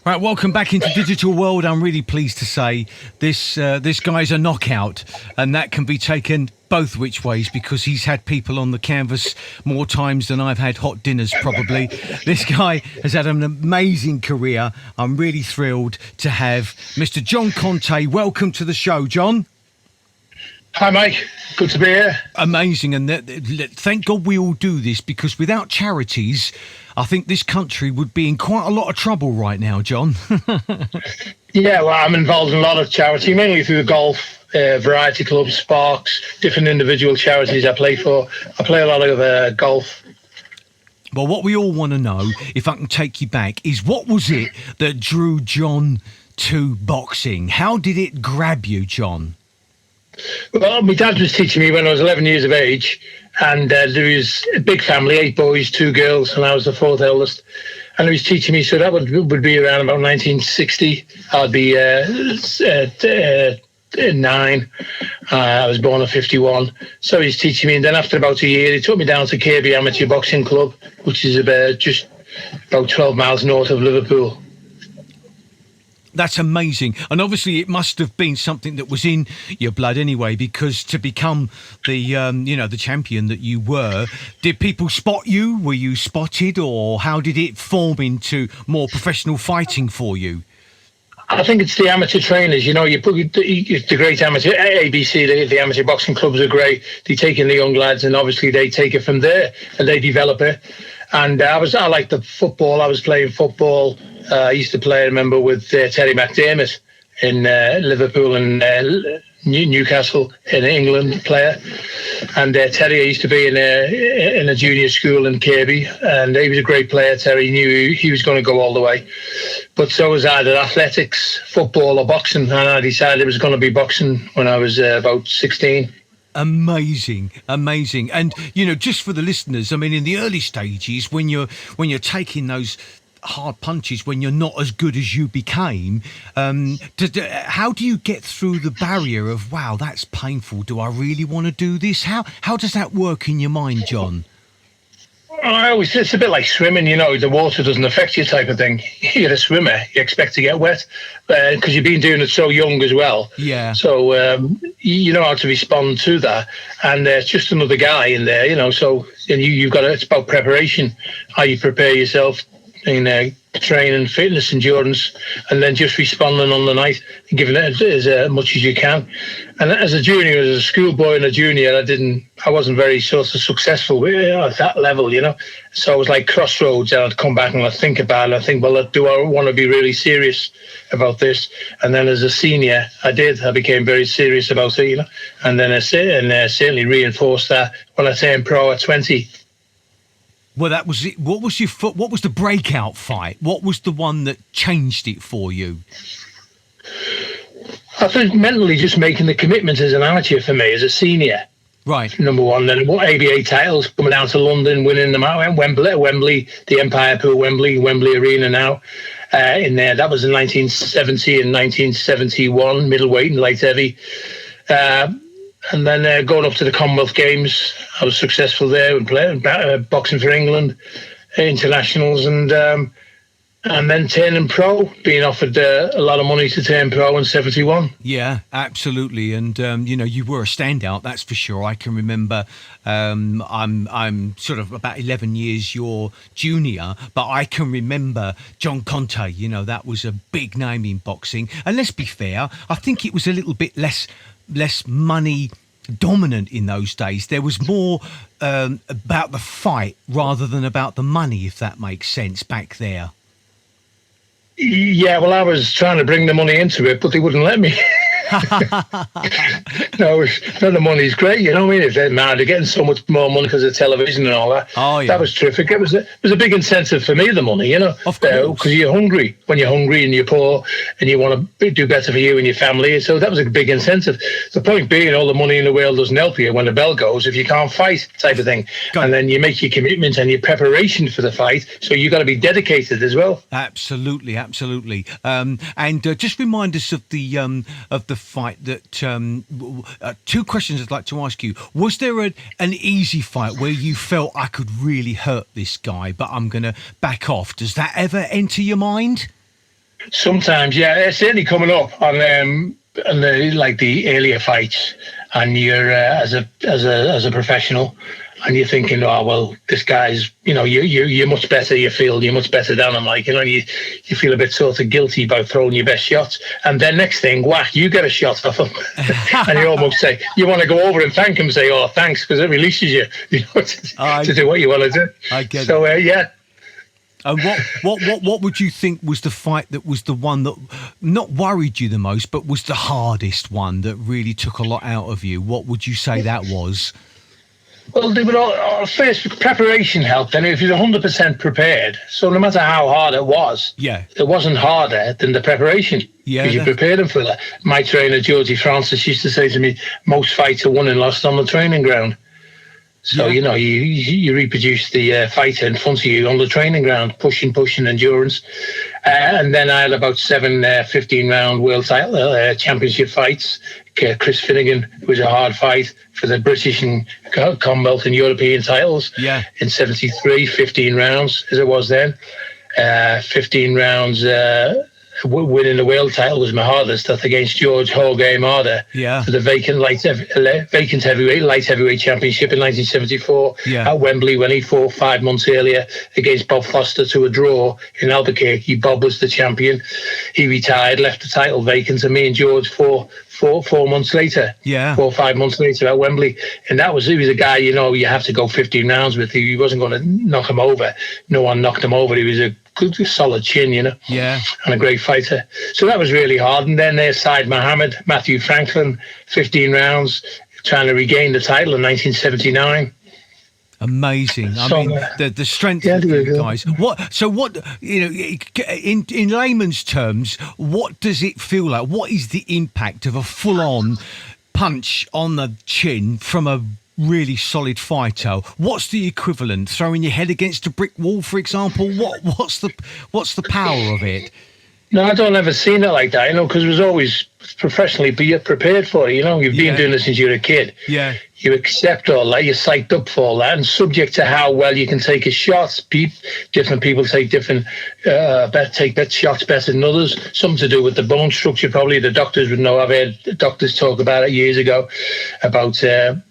Right, welcome back into Digital World. I'm really pleased to say this guy's a knockout, and that can be taken both which ways because he's had people on the canvas more times than I've had hot dinners probably. This guy has had an amazing career. I'm really thrilled to have Mr. John Conteh. Welcome to the show, John. Hi, Mike. Good to be here. Amazing. And thank God we all do this, because without charities, I think this country would be in quite a lot of trouble right now, John. Yeah, well, I'm involved in a lot of charity, mainly through the golf, variety clubs, Sparks, different individual charities I play for. I play a lot of golf. Well, what we all want to know, if I can take you back, is what was it that drew John to boxing? How did it grab you, John? Well, my dad was teaching me when I was 11 years of age, and there was a big family, 8 boys, 2 girls, and I was the 4th eldest. And he was teaching me, so that would be around about 1960. I'd be 9. I was born in 51. So he's teaching me, and then after about a year, he took me down to Kirby Amateur Boxing Club, which is just about 12 miles north of Liverpool. That's amazing. And obviously it must have been something that was in your blood anyway, because to become the, the champion that you were, did people spot you? Were you spotted, or how did it form into more professional fighting for you? I think it's the amateur trainers. You put the great amateur ABC. The amateur boxing clubs are great. They take in the young lads, and obviously they take it from there and they develop it. And I like the football. I was playing football. I used to play, I remember, with Terry McDermott in Liverpool and Newcastle in England player. And Terry used to be in a junior school in Kirby, and he was a great player. Terry knew he was going to go all the way. But so was either athletics, football or boxing. And I decided it was going to be boxing when I was about 16. Amazing. And just for the listeners, I mean, in the early stages, when you're taking those hard punches, when you're not as good as you became, how do you get through the barrier of, wow, that's painful, do I really want to do this? How does that work in your mind, John? It's a bit like swimming, the water doesn't affect you type of thing. You're a swimmer, you expect to get wet because you've been doing it so young as well. Yeah. So you know how to respond to that, and it's just another guy in there, so and you've got it's about preparation, how you prepare yourself in training, fitness, endurance, and then just responding on the night and giving it as much as you can. And as a junior, as a schoolboy and a junior, I wasn't very sort of successful at that level, So it was like crossroads, and I'd come back and I'd think about it. I think, well, do I want to be really serious about this? And then as a senior, I became very serious about it, And then I certainly reinforced that when I turned pro at 20. Well, that was it. What was the breakout fight? What was the one that changed it for you? I think mentally just making the commitment as an amateur for me as a senior. Right. Number one, then ABA titles, coming down to London, winning them out at Wembley, the Empire Pool, Wembley Arena now. In there, that was in 1970 and 1971, middleweight and light heavy. And then going up to the Commonwealth Games, I was successful there and playing boxing for England, internationals, and then turning pro, being offered a lot of money to turn pro in 71. Yeah, absolutely. And you were a standout, that's for sure. I can remember I'm sort of about 11 years your junior, but I can remember John Conteh. That was a big name in boxing. And let's be fair, I think it was a little bit less money dominant in those days. There was more about the fight rather than about the money, if that makes sense, back there. Yeah, well, I was trying to bring the money into it, but they wouldn't let me. No, the money's great, you know what I mean? If they're mad, they're getting so much more money because of television and all that. Oh, yeah. That was terrific. It was a big incentive for me, the money, Of course. Because you're hungry. When you're hungry and you're poor and you want to do better for you and your family. So that was a big incentive. The point being, all the money in the world doesn't help you when the bell goes if you can't fight, type of thing. And then you make your commitment and your preparation for the fight. So you've got to be dedicated as well. Absolutely. And just remind us of the fight that. Two questions I'd like to ask you. Was there an easy fight where you felt I could really hurt this guy, but I'm going to back off? Does that ever enter your mind? Sometimes, yeah, it's certainly coming up on the like the earlier fights, and you're as a professional, and you're thinking, oh well, this guy's, you're much better. You're much better than him. Like, you feel a bit sort of guilty about throwing your best shots, and then next thing, whack, you get a shot off him, and you almost say you want to go over and thank him, say, oh thanks, because it releases you, to do what you want to do. I get so, it. Yeah. And what would you think was the fight that was the one that not worried you the most, but was the hardest one that really took a lot out of you? What would you say that was? Well, they would all, first preparation helped. And if you're 100% prepared, so no matter how hard it was, it wasn't harder than the preparation. Yeah, because you prepared them for that. My trainer Georgie Francis used to say to me, "Most fights are won and lost on the training ground." So, you reproduce the fighter in front of you on the training ground, pushing, endurance. And then I had about 7 15-round world title championship fights. Chris Finnegan was a hard fight for the British and Commonwealth and European titles in 73, 15 rounds, as it was then. 15 rounds winning the world title was my hardest. That's against George Holoway for the vacant light heavyweight championship in 1974 at Wembley, when he fought 5 months earlier against Bob Foster to a draw in Albuquerque. Bob was the champion. He retired, left the title vacant, and me and George fought 4 months later, 4 or 5 months later at Wembley. And he was a guy, you have to go 15 rounds with. He wasn't going to knock him over. No one knocked him over. He was a good, solid chin, and a great fighter. So that was really hard. And then their side, Matthew Franklin, 15 rounds, trying to regain the title in 1979. Amazing. The strength of you guys. What in layman's terms, what does it feel like? What is the impact of a full-on punch on the chin from a really solid fighter? What's the equivalent? Throwing your head against a brick wall, for example? What's the power of it? No, I don't ever seen it like that, because it was always professionally prepared for it. You've been doing this since you were a kid. Yeah. You accept all that, you're psyched up for all that, and subject to how well you can take a shot. Different people take take shots better than others. Something to do with the bone structure, probably. The doctors would know. I've heard doctors talk about it years ago, about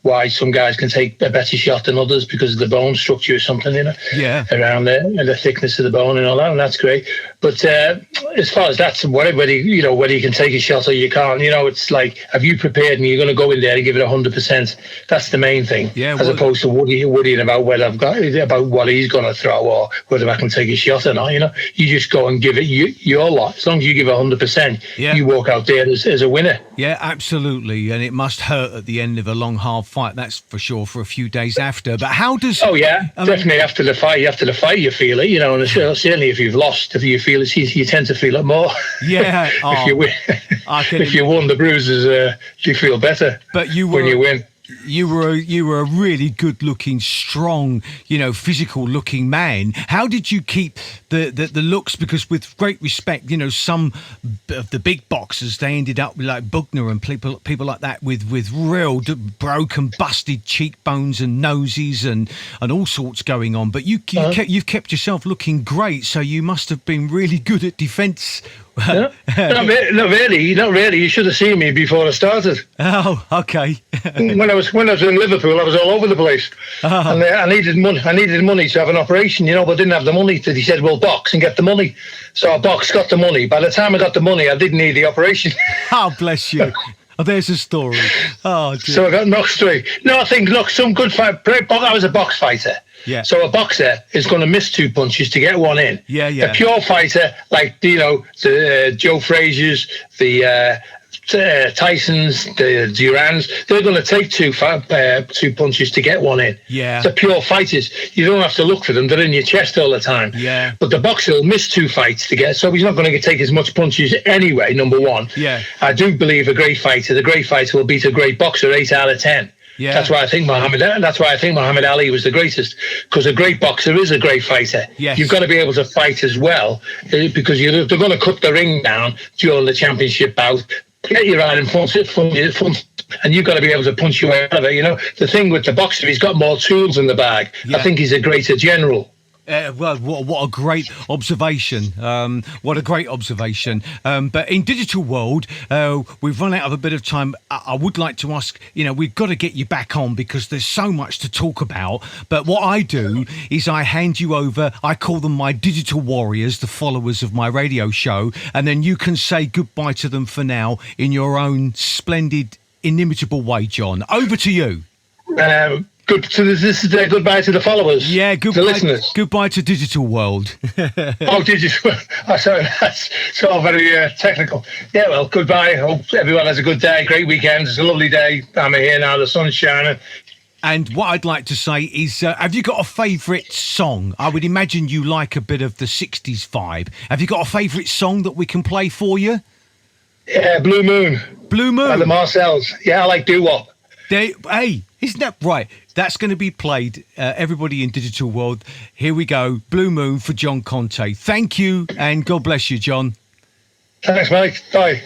why some guys can take a better shot than others because of the bone structure or something, around there, and the thickness of the bone and all that, and that's great. But as far as that's whether you can take a shot or you can't, it's like, have you prepared and you're going to go in there and give it 100%? That's the main thing, as opposed to worrying about whether about what he's going to throw or whether I can take a shot or not. You just go and give it your lot. As long as you give 100%, you walk out there as a winner. Yeah, absolutely. And it must hurt at the end of a long, hard fight. That's for sure. For a few days after, but how does? Oh yeah, definitely after the fight. You feel it. And certainly if you've lost, if you feel it, you tend to feel it more. Yeah. If you win, if you won, the bruises, you feel better. But when you win. You were a really good-looking, strong, physical-looking man. How did you keep the looks? Because with great respect, some of the big boxers, they ended up like Bugner and people like that with real broken, busted cheekbones and noses and all sorts going on. But you've kept yourself looking great, so you must have been really good at defence. No, not really. You should have seen me before I started. Oh, okay. When I was in Liverpool, I was all over the place, and I needed money. I needed money to have an operation, but I didn't have the money. He said, "Well, box and get the money." So I boxed, got the money. By the time I got the money, I didn't need the operation. Oh, bless you. Oh, there's a story. Oh, dear. So I got knocked straight. No, I think some good fight. I was a box fighter. Yeah. So a boxer is going to miss 2 punches to get one in. Yeah. A pure fighter, like the Joe Frazier's, the Tyson's, the Durans, they're going to take 2 punches to get one in. Yeah. The pure fighters, you don't have to look for them; they're in your chest all the time. Yeah. But the boxer will miss 2 fights to get, so he's not going to take as much punches anyway. Number one. Yeah. I do believe the great fighter will beat a great boxer 8 out of 10. Yeah. That's why I think Muhammad Ali was the greatest, because a great boxer is a great fighter. Yes. You've got to be able to fight as well, because they're going to cut the ring down during the championship bout, get you right in front, and you've got to be able to punch your way out of it. The thing with the boxer, he's got more tools in the bag. Yeah. I think he's a greater general. Well, what a great observation. What a great observation. But in digital world, we've run out of a bit of time. I would like to ask, we've got to get you back on because there's so much to talk about. But what I do is I hand you over, I call them my digital warriors, the followers of my radio show, and then you can say goodbye to them for now in your own splendid, inimitable way, John. Over to you. Good. So this is goodbye to the followers. Yeah, goodbye, the listeners. Goodbye to digital world. Oh, digital. Oh, sorry, that's all very technical. Yeah, well, goodbye. Hope everyone has a good day, great weekend. It's a lovely day. I'm here now. The sun's shining. And what I'd like to say is, have you got a favourite song? I would imagine you like a bit of the 60s vibe. Have you got a favourite song that we can play for you? Yeah, Blue Moon. Blue Moon. By the Marcells. Yeah, I like doo-wop. Hey, isn't that right? That's going to be played, everybody in digital world. Here we go. Blue Moon for John Conteh. Thank you, and God bless you, John. Thanks, Mike. Bye.